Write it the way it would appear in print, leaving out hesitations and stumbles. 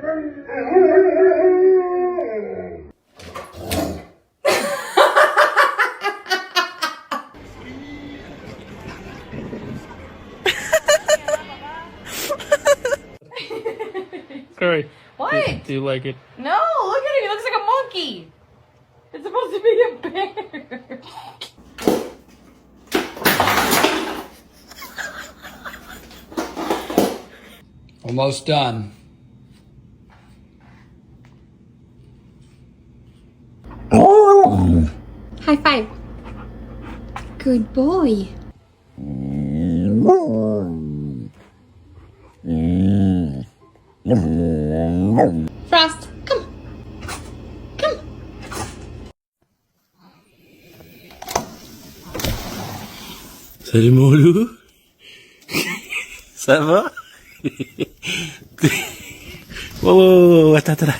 Curry. What? Do you like it? No, look at him. He looks like a monkey. It's supposed to be a bear. Almost done. High five. Good boy. Frost, come. Come. Salut mon loup. Ça va? Oh, attends.